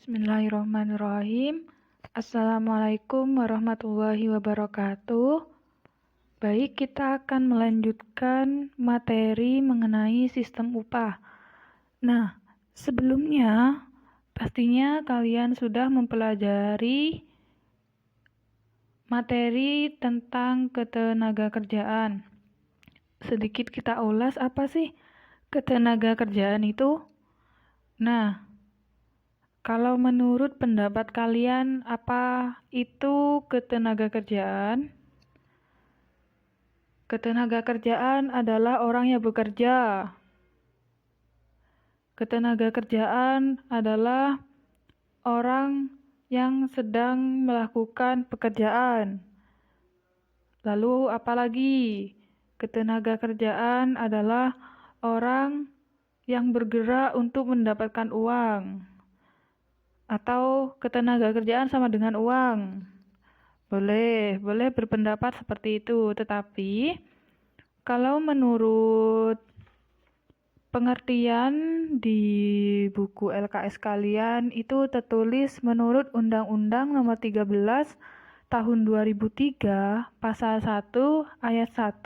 Bismillahirrahmanirrahim. Assalamualaikum warahmatullahi wabarakatuh. Baik, kita akan melanjutkan materi mengenai sistem upah. Nah, sebelumnya pastinya kalian sudah mempelajari materi tentang ketenagakerjaan. Sedikit kita ulas apa sih ketenagakerjaan itu? Nah, kalau menurut pendapat kalian, apa itu ketenagakerjaan? Ketenagakerjaan adalah orang yang bekerja. Ketenagakerjaan adalah orang yang sedang melakukan pekerjaan. Lalu apalagi? Ketenagakerjaan adalah orang yang bergerak untuk mendapatkan uang. Atau ketenagakerjaan sama dengan uang. Boleh berpendapat seperti itu. Tetapi kalau menurut pengertian di buku LKS kalian itu tertulis menurut Undang-Undang Nomor 13 Tahun 2003 Pasal 1 Ayat 1,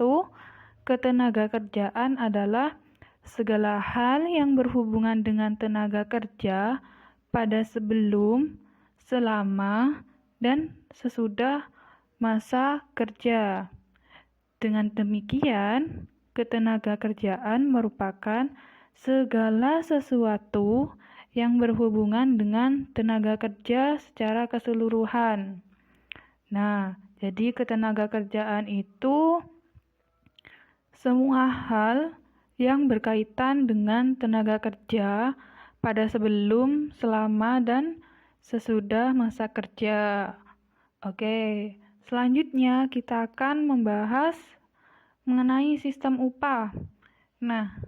ketenagakerjaan adalah segala hal yang berhubungan dengan tenaga kerja pada sebelum, selama, dan sesudah masa kerja. Dengan demikian, ketenagakerjaan merupakan segala sesuatu yang berhubungan dengan tenaga kerja secara keseluruhan. Nah, jadi ketenagakerjaan itu semua hal yang berkaitan dengan tenaga kerja pada sebelum, selama, dan sesudah masa kerja. Oke, selanjutnya kita akan membahas mengenai sistem upah. Nah,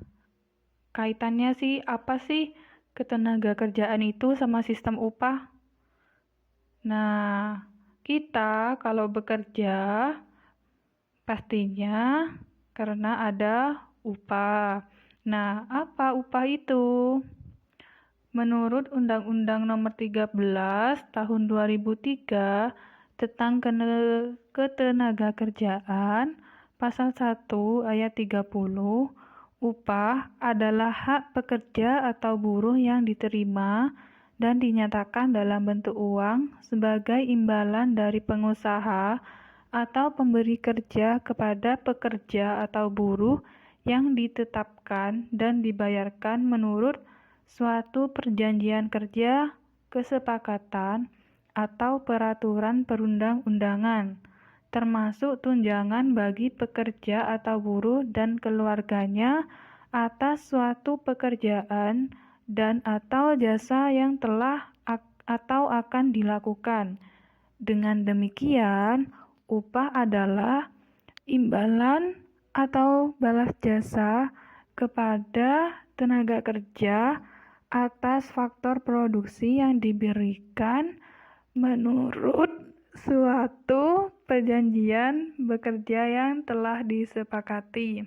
kaitannya apa sih ketenagakerjaan itu sama sistem upah? Nah, kita kalau bekerja pastinya karena ada upah. Nah, apa upah itu? Menurut Undang-Undang Nomor 13 Tahun 2003 tentang ketenagakerjaan, Pasal 1 Ayat 30, upah adalah hak pekerja atau buruh yang diterima dan dinyatakan dalam bentuk uang sebagai imbalan dari pengusaha atau pemberi kerja kepada pekerja atau buruh yang ditetapkan dan dibayarkan menurut suatu perjanjian kerja, kesepakatan, atau peraturan perundang-undangan, termasuk tunjangan bagi pekerja atau buruh dan keluarganya atas suatu pekerjaan dan atau jasa yang telah atau akan dilakukan. Dengan demikian, upah adalah imbalan atau balas jasa kepada tenaga kerja atas faktor produksi yang diberikan menurut suatu perjanjian bekerja yang telah disepakati.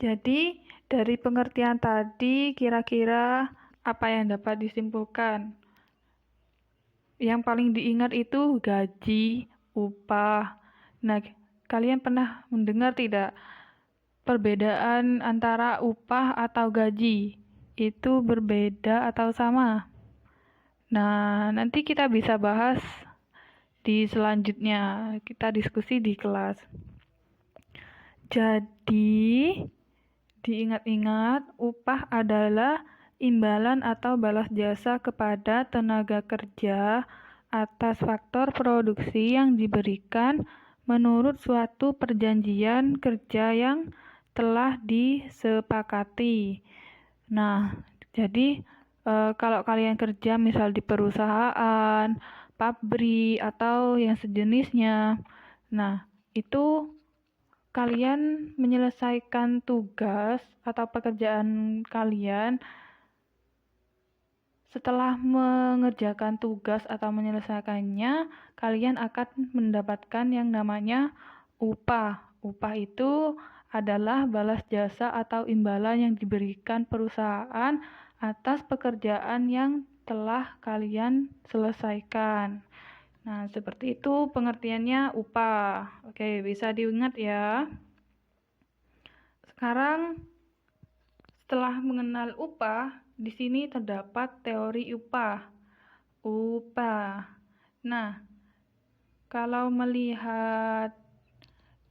Jadi, dari pengertian tadi kira-kira apa yang dapat disimpulkan? Yang paling diingat itu gaji, upah. Nah, kalian pernah mendengar tidak perbedaan antara upah atau gaji? Itu berbeda atau sama? Nah, nanti kita bisa bahas di selanjutnya. Kita diskusi di kelas. Jadi, diingat-ingat, upah adalah imbalan atau balas jasa kepada tenaga kerja atas faktor produksi yang diberikan menurut suatu perjanjian kerja yang telah disepakati. Nah, jadi kalau kalian kerja misal di perusahaan, pabrik, atau yang sejenisnya, nah itu kalian menyelesaikan tugas atau pekerjaan kalian. Setelah mengerjakan tugas atau menyelesaikannya, kalian akan mendapatkan yang namanya upah. Upah itu adalah balas jasa atau imbalan yang diberikan perusahaan atas pekerjaan yang telah kalian selesaikan. Nah, seperti itu pengertiannya upah. Oke, bisa diingat ya. Sekarang, setelah mengenal upah, di sini terdapat teori upah. Nah, kalau melihat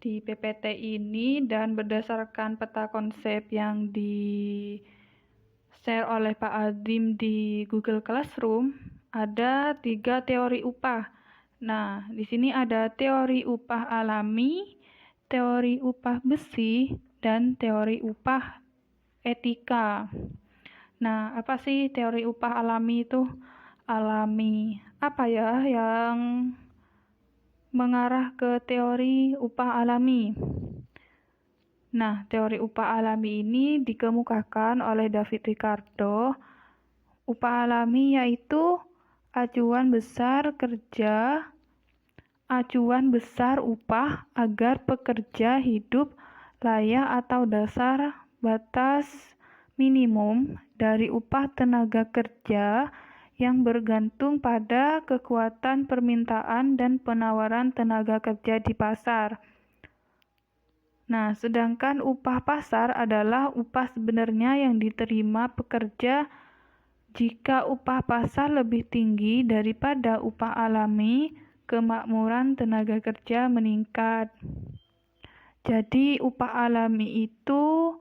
di PPT ini dan berdasarkan peta konsep yang di-share oleh Pak Azim di Google Classroom, ada 3 teori upah. Nah, di sini ada teori upah alami, teori upah besi, dan teori upah etika. Nah, apa sih teori upah alami itu? Alami. Apa ya yang mengarah ke teori upah alami? Nah, teori upah alami ini dikemukakan oleh David Ricardo. Upah alami yaitu acuan besar upah agar pekerja hidup layak atau dasar batas minimum dari upah tenaga kerja yang bergantung pada kekuatan permintaan dan penawaran tenaga kerja di pasar. Nah, sedangkan upah pasar adalah upah sebenarnya yang diterima pekerja jika upah pasar lebih tinggi daripada upah alami, kemakmuran tenaga kerja meningkat. Jadi, upah alami itu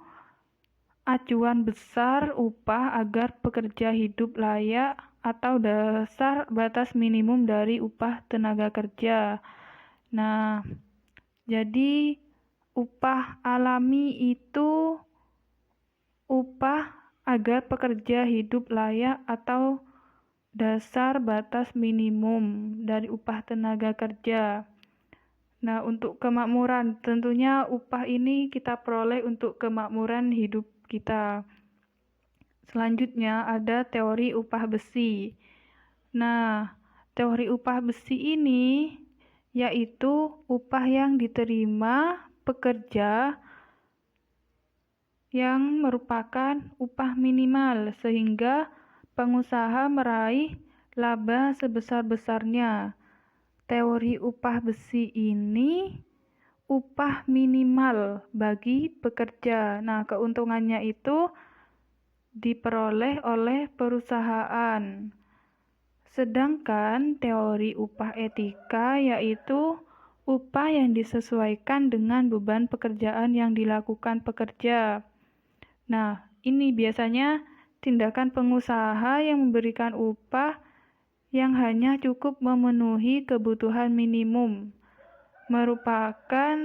acuan besar upah agar pekerja hidup layak atau dasar batas minimum dari upah tenaga kerja. Nah, jadi upah alami itu upah agar pekerja hidup layak atau dasar batas minimum dari upah tenaga kerja. Nah, untuk kemakmuran, tentunya upah ini kita peroleh untuk kemakmuran hidup kita. Selanjutnya ada teori upah besi. Nah, teori upah besi ini yaitu upah yang diterima pekerja yang merupakan upah minimal sehingga pengusaha meraih laba sebesar-besarnya. Teori upah besi ini upah minimal bagi pekerja. Nah, keuntungannya itu diperoleh oleh perusahaan. Sedangkan teori upah etika yaitu upah yang disesuaikan dengan beban pekerjaan yang dilakukan pekerja. Nah, ini biasanya tindakan pengusaha yang memberikan upah yang hanya cukup memenuhi kebutuhan minimum. Merupakan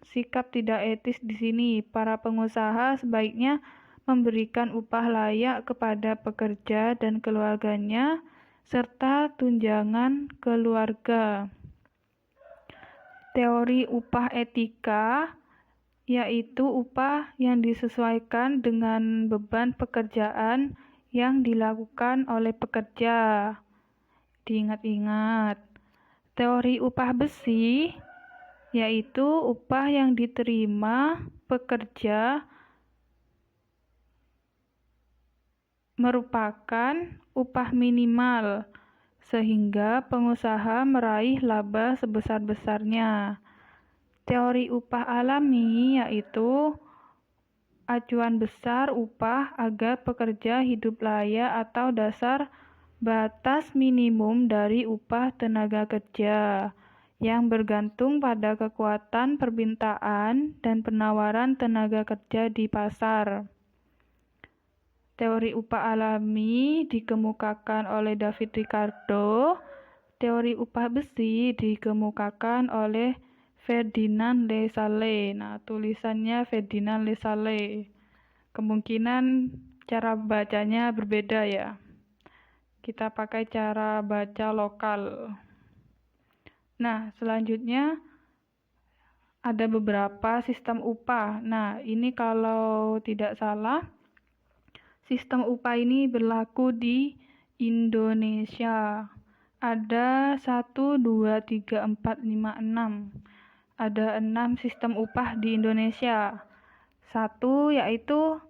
sikap tidak etis di sini. Para pengusaha sebaiknya memberikan upah layak kepada pekerja dan keluarganya, serta tunjangan keluarga. Teori upah etika yaitu upah yang disesuaikan dengan beban pekerjaan yang dilakukan oleh pekerja. Diingat-ingat. Teori upah besi yaitu upah yang diterima pekerja merupakan upah minimal sehingga pengusaha meraih laba sebesar-besarnya. Teori upah alami yaitu acuan besar upah agar pekerja hidup layak atau dasar batas minimum dari upah tenaga kerja yang bergantung pada kekuatan permintaan dan penawaran tenaga kerja di pasar. Teori upah alami dikemukakan oleh David Ricardo. Teori upah besi dikemukakan oleh Ferdinand Lassalle. Nah, tulisannya Ferdinand Lassalle. Kemungkinan cara bacanya berbeda ya. Kita pakai cara baca lokal. Nah, selanjutnya ada beberapa sistem upah. Nah, ini kalau tidak salah, sistem upah ini berlaku di Indonesia. Ada 1, 2, 3, 4, 5, 6. Ada 6 sistem upah di Indonesia. 1 yaitu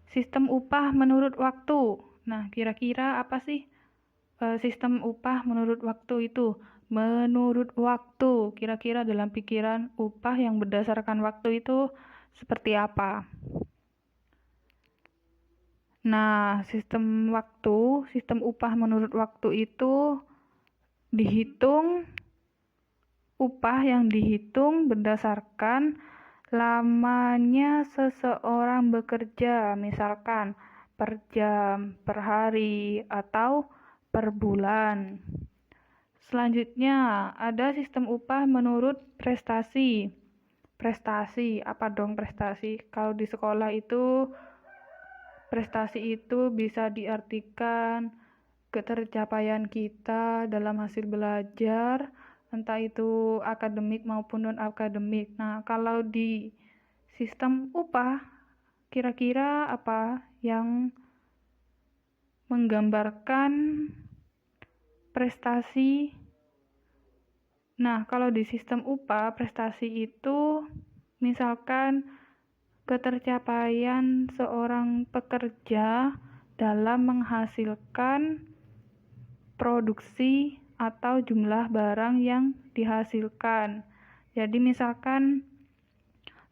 sistem upah menurut waktu. Nah, kira-kira apa sih sistem upah menurut waktu itu. Menurut waktu, kira-kira dalam pikiran upah yang berdasarkan waktu itu seperti apa? Nah, sistem upah menurut waktu itu upah yang dihitung berdasarkan lamanya seseorang bekerja, misalkan per jam, per hari, atau per bulan. Selanjutnya, ada sistem upah menurut prestasi. Prestasi, apa dong prestasi? Kalau di sekolah itu, prestasi itu bisa diartikan ketercapaian kita dalam hasil belajar, entah itu akademik maupun non-akademik. Nah, kalau di sistem upah, kira-kira apa yang menggambarkan prestasi? Nah, kalau di sistem upah, prestasi itu misalkan ketercapaian seorang pekerja dalam menghasilkan produksi atau jumlah barang yang dihasilkan. Jadi misalkan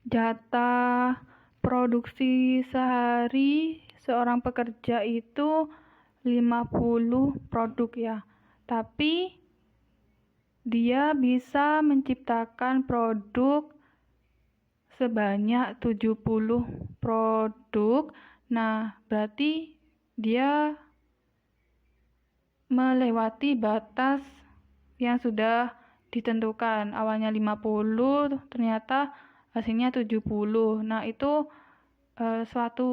jatah produksi sehari seorang pekerja itu 50 produk ya. Tapi dia bisa menciptakan produk sebanyak 70 produk. Nah, berarti dia melewati batas yang sudah ditentukan. Awalnya 50, ternyata hasilnya 70. Nah, itu suatu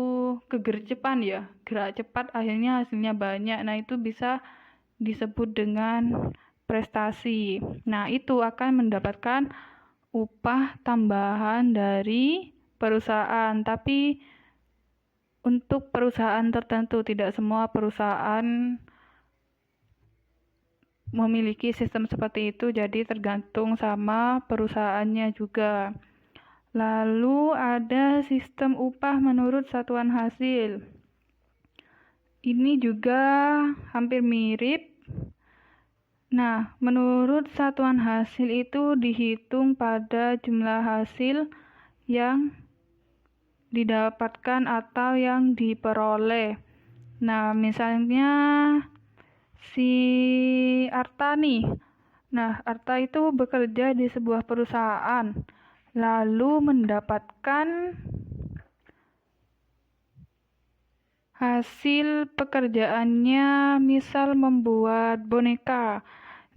kegercepan ya, gerak cepat akhirnya hasilnya banyak. Nah, itu bisa disebut dengan prestasi. Nah, itu akan mendapatkan upah tambahan dari perusahaan, tapi untuk perusahaan tertentu, tidak semua perusahaan memiliki sistem seperti itu, jadi tergantung sama perusahaannya juga. Lalu ada sistem upah menurut satuan hasil. Ini juga hampir mirip. Nah, menurut satuan hasil itu dihitung pada jumlah hasil yang didapatkan atau yang diperoleh. Nah, misalnya si Arta nih. Nah, Arta itu bekerja di sebuah perusahaan, lalu mendapatkan hasil pekerjaannya misal membuat boneka.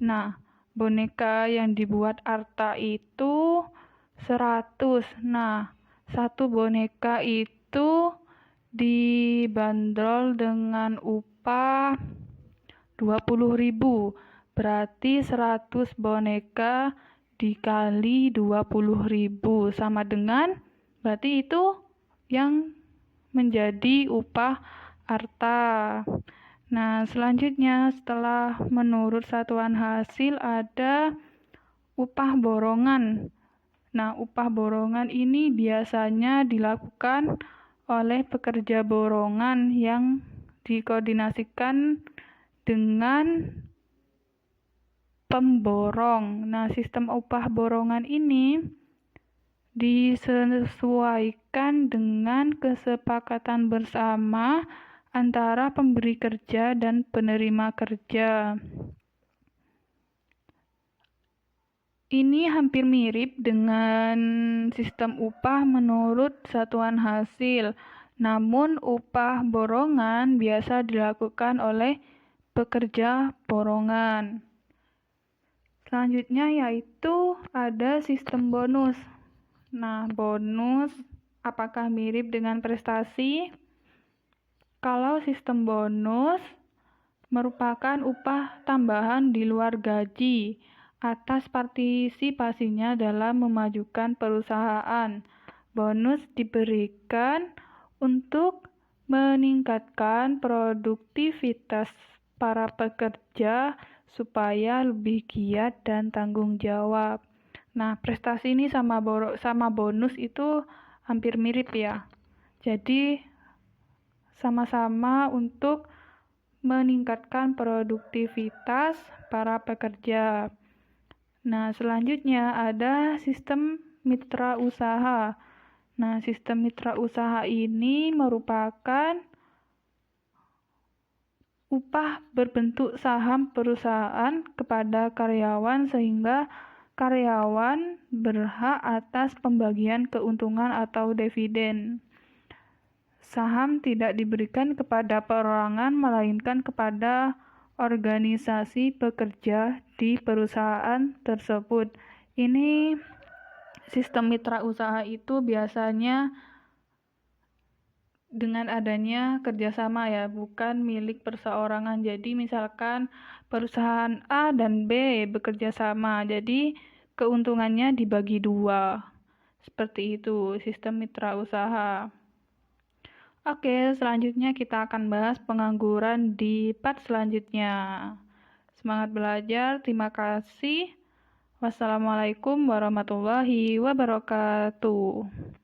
Nah, boneka yang dibuat Arta itu 100. Nah, satu boneka itu dibanderol dengan upah 20.000. Berarti 100 boneka dikali 20.000 sama dengan, berarti itu yang menjadi upah Arta. Nah, selanjutnya setelah menurut satuan hasil ada upah borongan. Nah, upah borongan ini biasanya dilakukan oleh pekerja borongan yang dikoordinasikan dengan pemborong. Nah, sistem upah borongan ini disesuaikan dengan kesepakatan bersama antara pemberi kerja dan penerima kerja. Ini hampir mirip dengan sistem upah menurut satuan hasil, namun upah borongan biasa dilakukan oleh pekerja borongan. Selanjutnya yaitu ada sistem bonus. Nah, bonus apakah mirip dengan prestasi? Kalau sistem bonus merupakan upah tambahan di luar gaji atas partisipasinya dalam memajukan perusahaan. Bonus diberikan untuk meningkatkan produktivitas para pekerja supaya lebih giat dan tanggung jawab. Nah, prestasi ini sama bonus itu hampir mirip ya. Jadi sama-sama untuk meningkatkan produktivitas para pekerja. Nah, selanjutnya ada sistem mitra usaha. Nah, sistem mitra usaha ini merupakan upah berbentuk saham perusahaan kepada karyawan sehingga karyawan berhak atas pembagian keuntungan atau dividen. Saham tidak diberikan kepada perorangan melainkan kepada organisasi pekerja di perusahaan tersebut. Ini sistem mitra usaha itu biasanya dengan adanya kerjasama ya, bukan milik perseorangan. Jadi misalkan perusahaan A dan B bekerja sama, jadi keuntungannya dibagi 2. Seperti itu sistem mitra usaha. Oke, selanjutnya kita akan bahas pengangguran di part selanjutnya. Semangat belajar, terima kasih. Wassalamualaikum warahmatullahi wabarakatuh.